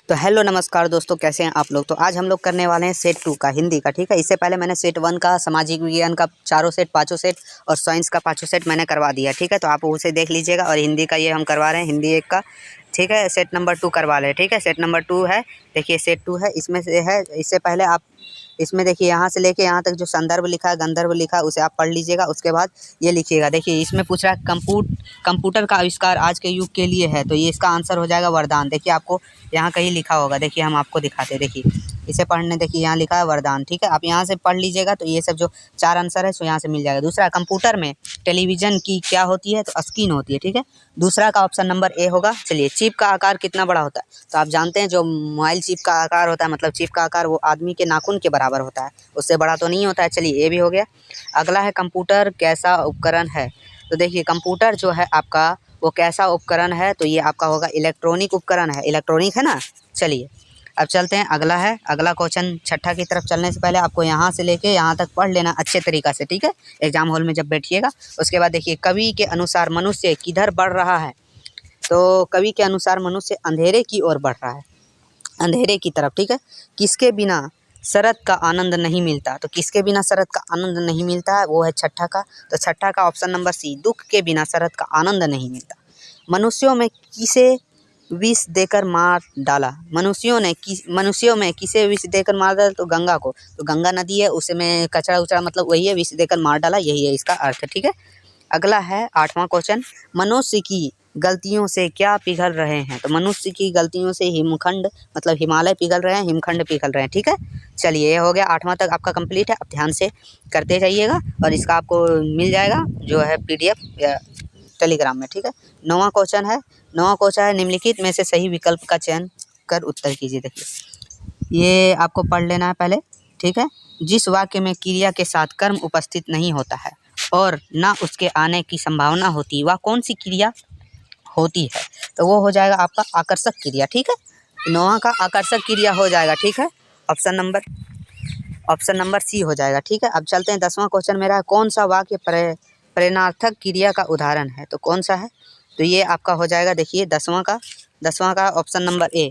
तो हेलो नमस्कार दोस्तों, कैसे हैं आप लोग। तो आज हम लोग करने वाले हैं सेट 2 का हिंदी का। ठीक है, इससे पहले मैंने सेट 1 का सामाजिक विज्ञान का चारों सेट, पाँचों सेट और साइंस का पाँचों सेट मैंने करवा दिया। ठीक है, तो आप उसे देख लीजिएगा। और हिंदी का ये हम करवा रहे हैं, हिंदी 1 का। ठीक है, सेट नंबर 2 करवा रहे हैं। ठीक है, सेट नंबर 2 है, देखिए सेट 2 है, इसमें से है। इससे पहले आप इसमें देखिए यहाँ से लेके यहाँ तक जो संदर्भ लिखा है, गंधर्व लिखा है, उसे आप पढ़ लीजिएगा। उसके बाद ये लिखिएगा। देखिए इसमें पूछ रहा है कंप्यूटर का आविष्कार आज के युग के लिए है, तो ये इसका आंसर हो जाएगा वरदान। देखिए आपको यहाँ कहीं लिखा होगा, देखिए हम आपको दिखाते हैं। देखिए इसे पढ़ने, देखिए यहाँ लिखा है वरदान। ठीक है, आप यहाँ से पढ़ लीजिएगा, तो ये सब जो 4 आंसर है सो यहाँ से मिल जाएगा। दूसरा, कंप्यूटर में टेलीविज़न की क्या होती है, तो स्क्रीन होती है। ठीक है, दूसरा का ऑप्शन नंबर ए होगा। चलिए, चिप का आकार कितना बड़ा होता है, तो आप जानते हैं जो मोबाइल चिप का आकार होता है, मतलब चिप का आकार वो आदमी के नाखून के बराबर होता है, उससे बड़ा तो नहीं होता है। चलिए, ये भी हो गया। अगला है कंप्यूटर कैसा उपकरण है। तो देखिए कंप्यूटर जो है आपका वो कैसा उपकरण है, तो ये आपका होगा इलेक्ट्रॉनिक उपकरण है। इलेक्ट्रॉनिक है ना। चलिए अब चलते हैं, अगला है। अगला क्वेश्चन छठा की तरफ चलने से पहले आपको यहाँ से लेके यहाँ तक पढ़ लेना अच्छे तरीक़ा से। ठीक है, एग्जाम हॉल में जब बैठिएगा। उसके बाद देखिए, कवि के अनुसार मनुष्य किधर बढ़ रहा है, तो कवि के अनुसार मनुष्य अंधेरे की ओर बढ़ रहा है, अंधेरे की तरफ। ठीक है, किसके बिना शरद का आनंद नहीं मिलता, तो किसके बिना शरद का आनंद नहीं मिलता है, वो है छठा का। तो छठा का ऑप्शन नंबर सी, दुख के बिना शरद का आनंद नहीं मिलता। मनुष्यों में किसे विष देकर मार डाला, मनुष्यों में किसे विष देकर मार डाला, तो गंगा को। तो गंगा नदी है, उसमें कचरा उचरा मतलब वही है, विष देकर मार डाला, यही है इसका अर्थ। ठीक है, अगला है आठवां क्वेश्चन, मनुष्य की गलतियों से क्या पिघल रहे हैं, तो मनुष्य की गलतियों से हिमखंड मतलब हिमालय पिघल रहे हैं, हिमखंड पिघल रहे हैं। ठीक है, चलिए ये हो गया, 8वां तक आपका कंप्लीट है। आप ध्यान से करते जाइएगा और इसका आपको मिल जाएगा जो है PDF या टेलीग्राम में। ठीक है, 9वां क्वेश्चन है। 9वां क्वेश्चन है, निम्नलिखित में से सही विकल्प का चयन कर उत्तर कीजिए। देखिए ये आपको पढ़ लेना है पहले। ठीक है, जिस वाक्य में क्रिया के साथ कर्म उपस्थित नहीं होता है और ना उसके आने की संभावना होती, वह कौन सी क्रिया होती है, तो वो हो जाएगा आपका आकर्षक क्रिया। ठीक है, 9वां का आकर्षक क्रिया हो जाएगा। ठीक है, ऑप्शन नंबर सी हो जाएगा। ठीक है, अब चलते हैं 10वां क्वेश्चन मेरा है, कौन सा वाक्य प्रेरणार्थक क्रिया का उदाहरण है, तो कौन सा है, तो ये आपका हो जाएगा। देखिए 10वां का ऑप्शन नंबर ए,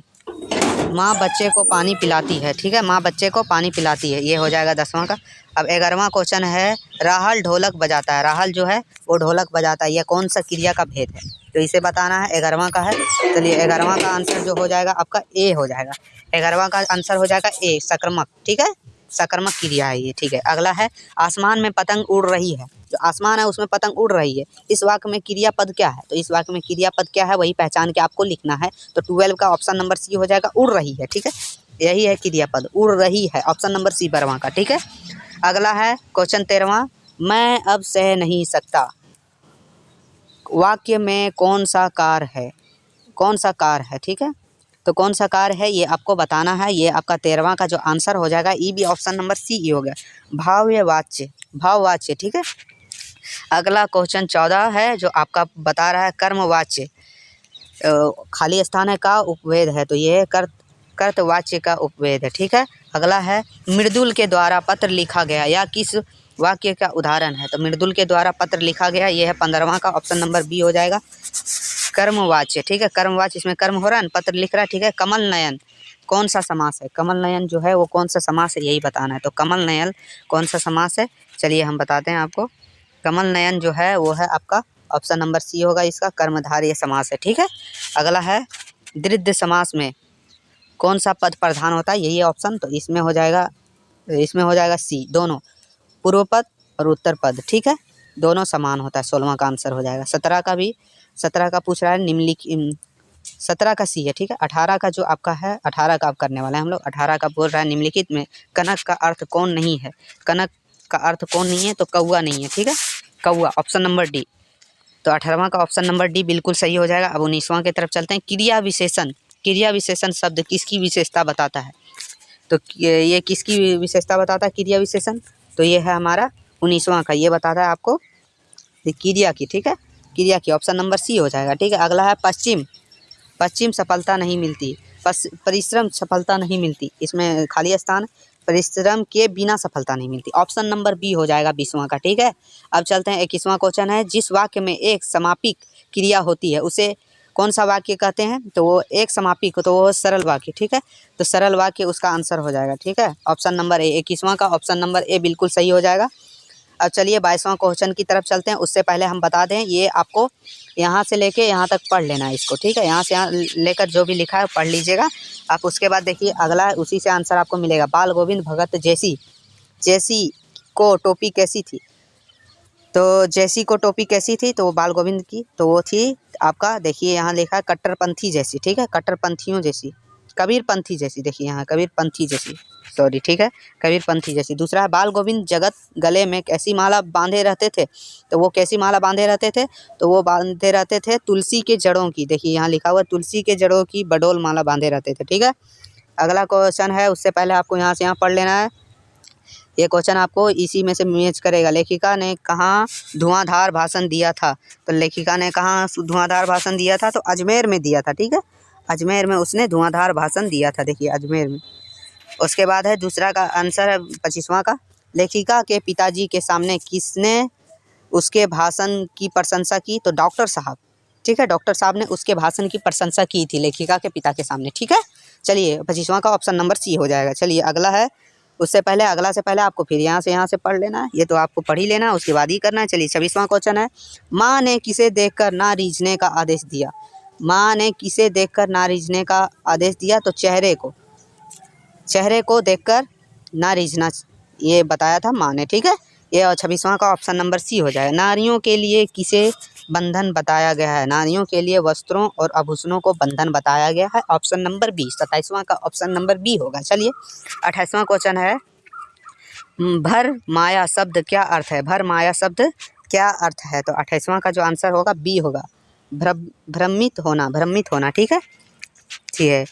माँ बच्चे को पानी पिलाती है। ठीक है, माँ बच्चे को पानी पिलाती है, ये हो जाएगा 10वां का। अब 11वां क्वेश्चन है, राहल ढोलक बजाता है, राहल जो है वो ढोलक बजाता है, यह कौन सा क्रिया का भेद है, तो इसे बताना है। 11वां का है। चलिए 11वां का आंसर जो हो जाएगा आपका ए हो जाएगा। 11वां का आंसर हो जाएगा ए, सकर्मक। ठीक है, सकर्मक क्रिया है ये। ठीक है, अगला है, आसमान में पतंग उड़ रही है, जो आसमान है उसमें पतंग उड़ रही है, इस वाक्य में क्रियापद क्या है, तो इस वाक्य में क्रियापद क्या है वही पहचान के आपको लिखना है। तो 12 का ऑप्शन नंबर सी हो जाएगा, उड़ रही है। ठीक है, यही है क्रियापद, उड़ रही है, ऑप्शन नंबर सी 12वां का। ठीक है, अगला है क्वेश्चन 13वां, मैं अब सह नहीं सकता, वाक्य में कौन सा कार है, कौन सा कार है। ठीक है, तो कौन सा कार है ये आपको बताना है। ये आपका 13वां का जो आंसर हो जाएगा, ई भी ऑप्शन नंबर सी ही हो गया, भाववाच्य। ठीक है, अगला क्वेश्चन 14 है, जो आपका बता रहा है कर्मवाच्य, खाली स्थान है का उपवेद है, तो ये कर्तवाच्य का उपवेद है। ठीक है, अगला है, मृदुल के द्वारा पत्र लिखा गया या किस वाक्य का उदाहरण है, तो मृदुल के द्वारा पत्र लिखा गया, ये है 15वां का, ऑप्शन नंबर बी हो जाएगा, कर्मवाच्य। ठीक है, कर्मवाच्य, इसमें कर्म हो रहा है, पत्र लिख रहा है। ठीक है, कमल नयन कौन सा समास है, कमल नयन जो है वो कौन सा समास है, यही बताना है। तो कमल नयन कौन सा समास है, चलिए हम बताते हैं आपको। कमल नयन जो है वो है आपका ऑप्शन नंबर सी होगा, इसका कर्मधारय समास है। ठीक है, अगला है, द्वित्व समास में कौन सा पद प्रधान होता है, यही ऑप्शन, तो इसमें हो जाएगा सी, दोनों पूर्व पद और उत्तर पद। ठीक है, दोनों समान होता है, 16वां का आंसर हो जाएगा। 17 का पूछ रहा है, निम्नलिखित 17 का सी है। ठीक है, 18 का जो आपका है, 18 का आप करने वाले हैं हम लोग। 18 का बोल रहा है, निम्नलिखित में कनक का अर्थ कौन नहीं है, कनक का अर्थ कौन नहीं है, तो कौआ नहीं है। ठीक है, कौआ, ऑप्शन नंबर डी, तो 18वां का ऑप्शन नंबर डी बिल्कुल सही हो जाएगा। अब 19वां की तरफ चलते हैं, क्रिया विशेषण शब्द किसकी विशेषता बताता है, तो ये किसकी विशेषता बताता है क्रिया विशेषण, तो ये है हमारा 19वां का, ये बताता है आपको क्रिया की। ठीक है, क्रिया की, ऑप्शन नंबर सी हो जाएगा। ठीक है, अगला है, पश्चिम सफलता नहीं मिलती, परिश्रम सफलता नहीं मिलती, इसमें खाली स्थान, परिश्रम के बिना सफलता नहीं मिलती, ऑप्शन नंबर बी हो जाएगा 20वां का। ठीक है, अब चलते हैं 21वां क्वेश्चन है, जिस वाक्य में एक समापिक क्रिया होती है उसे कौन सा वाक्य कहते हैं, तो वो एक समापी को, तो वो सरल वाक्य, ठीक है। तो सरल वाक्य उसका आंसर हो जाएगा, ठीक है। ऑप्शन नंबर ए, 21वां का ऑप्शन नंबर ए बिल्कुल सही हो जाएगा। अब चलिए 22वां क्वेश्चन की तरफ चलते हैं। उससे पहले हम बता दें, ये आपको यहाँ से लेके यहाँ तक पढ़ लेना है इसको, ठीक है। यहाँ से यहाँ लेकर जो भी लिखा है पढ़ लीजिएगा आप। उसके बाद देखिए अगला है, उसी से आंसर आपको मिलेगा। बाल गोविंद भगत जैसी को टोपी कैसी थी, तो जैसी को टोपी कैसी थी, तो वो बाल गोविंद की, तो वो थी आपका, देखिए यहाँ लिखा है कट्टरपंथी जैसी, ठीक है। कट्टरपंथियों जैसी, कबीरपंथी जैसी, देखिए यहाँ कबीरपंथी जैसी, सॉरी, ठीक है, कबीरपंथी जैसी। दूसरा है बाल गोविंद जगत गले में कैसी माला बांधे रहते थे, तो वो कैसी माला बांधे रहते थे, तो वो बांधे रहते थे तुलसी के जड़ों की, देखिए यहाँ लिखा हुआ तुलसी के जड़ों की बडोल माला बांधे रहते थे, ठीक है। अगला क्वेश्चन है, उससे पहले आपको यहाँ से यहाँ पढ़ लेना है। ये क्वेश्चन आपको इसी में से मैच करेगा। लेखिका ने कहाँ धुआंधार भाषण दिया था, तो लेखिका ने कहाँ धुआंधार भाषण दिया था, तो अजमेर में दिया था, ठीक है। अजमेर में उसने धुआंधार भाषण दिया था, देखिए अजमेर में। उसके बाद है दूसरा का आंसर है 25वां का, लेखिका के पिताजी के सामने किसने उसके भाषण की प्रशंसा की, तो डॉक्टर साहब, ठीक है। डॉक्टर साहब ने उसके भाषण की प्रशंसा की थी लेखिका के पिता के सामने, ठीक है। चलिए 25वां का ऑप्शन नंबर सी हो जाएगा। चलिए अगला है, उससे पहले अगला से पहले आपको फिर यहाँ से पढ़ लेना है, ये तो आपको पढ़ ही लेना है, उसके बाद ही करना है। चलिए 26वां क्वेश्चन है, माँ ने किसे देखकर ना रीझने का आदेश दिया, माँ ने किसे देखकर ना रीझने का आदेश दिया, तो चेहरे को देखकर ना रीझना ये बताया था माँ ने, ठीक है। ये 26वां का ऑप्शन नंबर सी हो जाएगा। नारियों के लिए किसे बंधन बताया गया है, नारियों के लिए वस्त्रों और आभूषणों को बंधन बताया गया है, ऑप्शन नंबर बी। 27वां का ऑप्शन नंबर बी होगा। चलिए 28वां क्वेश्चन है, भर माया शब्द क्या अर्थ है, भर माया शब्द क्या अर्थ है, तो 28वां का जो आंसर होगा बी होगा, भ्रमित होना, ठीक है। ठीक है।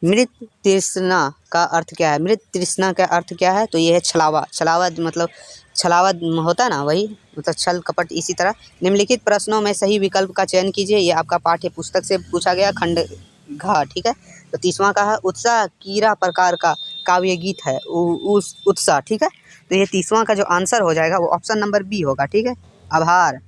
मृत तृष्णा का अर्थ क्या है, मृत तृष्णा का अर्थ क्या है, तो ये है छलावा मतलब छलावा होता है ना, वही मतलब छल कपट। इसी तरह निम्नलिखित प्रश्नों में सही विकल्प का चयन कीजिए, ये आपका पाठ्य पुस्तक से पूछा गया, खंड घ, ठीक है। तो 30वां का है, उत्साह कीरा प्रकार का काव्य गीत है, उत्साह, ठीक है। तो ये 30वां का जो आंसर हो जाएगा वो ऑप्शन नंबर बी होगा, ठीक है। आभार,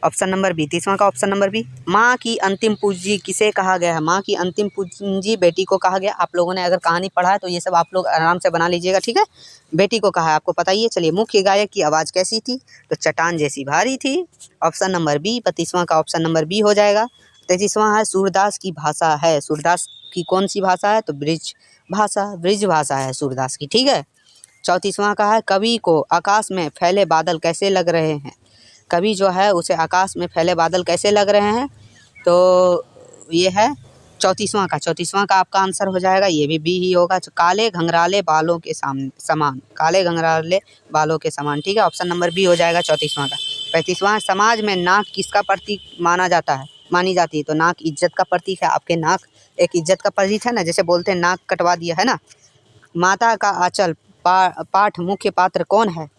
ऑप्शन नंबर बी। 30वां का ऑप्शन नंबर बी। माँ की अंतिम पूंजी किसे कहा गया है, माँ की अंतिम पूंजी बेटी को कहा गया। आप लोगों ने अगर कहानी पढ़ा है तो ये सब आप लोग आराम से बना लीजिएगा, ठीक है। बेटी को कहा है, आपको पता ही है। चलिए मुख्य गायक की आवाज़ कैसी थी, तो चट्टान जैसी भारी थी, ऑप्शन नंबर बी। 32वां का ऑप्शन नंबर बी हो जाएगा। 33वां है, सूरदास की भाषा है, सूरदास की कौन सी भाषा है, तो ब्रिज भाषा है सूरदास की, ठीक है। 34वां का है, कवि को आकाश में फैले बादल कैसे लग रहे हैं, कवि जो है उसे आकाश में फैले बादल कैसे लग रहे हैं, तो ये है 34वां का आपका आंसर हो जाएगा, ये भी बी ही होगा। काले घंघराले बालों के समान, काले घंघराले बालों के समान, ठीक है। ऑप्शन नंबर बी हो जाएगा 34वां का। 35वां, समाज में नाक किसका प्रतीक मानी जाती है, तो नाक इज्जत का प्रतीक है। आपके नाक एक इज्जत का प्रतीक है ना, जैसे बोलते हैं नाक कटवा दिया है ना। माता का आंचल पाठ मुख्य पात्र कौन है,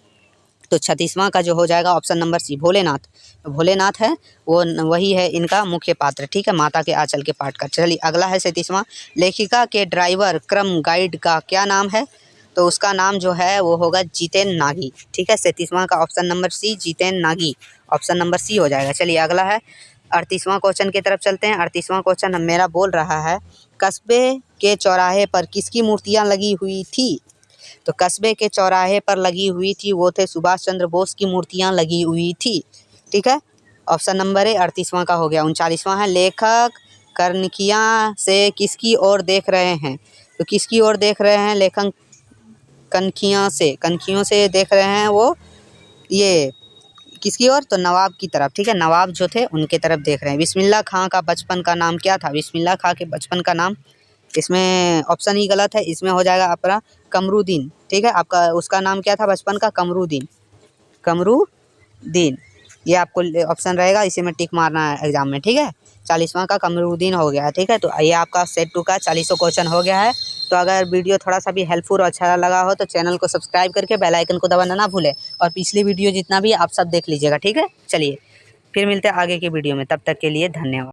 तो 36वां का जो हो जाएगा option number C, Bholenath. Bholenath है वो, वही है इनका मुख्य पात्र, ठीक है, माता के आंचल के पाठ का। चलिए अगला है 37वां, लेखिका के ड्राइवर क्रम गाइड का क्या नाम है, तो उसका नाम जो है वो होगा जितेन नागी, ठीक है। 37वां का option number C, Jiten Nagi, option number C हो जाएगा। चलिए अगला है 38वां क्वेश्चन की तरफ चलते हैं। 38वां क्वेश्चन मेरा बोल रहा है, कस्बे के चौराहे पर किसकी मूर्तियाँ लगी हुई थी, तो कस्बे के चौराहे पर लगी हुई थी वो थे सुभाष चंद्र बोस की मूर्तियां लगी हुई थी, ठीक है। ऑप्शन नंबर ए 38वां का हो गया। 39वां है, लेखक कनखियां से किसकी ओर देख रहे हैं, तो किसकी ओर देख रहे हैं, लेखक कनखियों से देख रहे हैं, वो ये किसकी ओर, तो नवाब की तरफ, ठीक है। नवाब जो थे उनके तरफ देख रहे हैं। बिस्मिल्लाह खां का बचपन का नाम क्या था, बिस्मिल्लाह खां के बचपन का नाम, इसमें ऑप्शन ही गलत है, इसमें हो जाएगा अपना कमरुद्दीन, ठीक है। आपका उसका नाम क्या था बचपन का, कमरुद्दीन, ये आपको ऑप्शन रहेगा, इसी में टिक मारना है एग्जाम में, ठीक है। 40वां का कमरुद्दीन हो गया, ठीक है। तो ये आपका सेट 2 का 40वां क्वेश्चन हो गया है। तो अगर वीडियो थोड़ा सा भी हेल्पफुल और अच्छा लगा हो तो चैनल को सब्सक्राइब करके बेल आइकन को दबाना ना भूलें, और पिछली वीडियो जितना भी आप सब देख लीजिएगा, ठीक है। चलिए फिर मिलते हैं आगे की वीडियो में, तब तक के लिए धन्यवाद।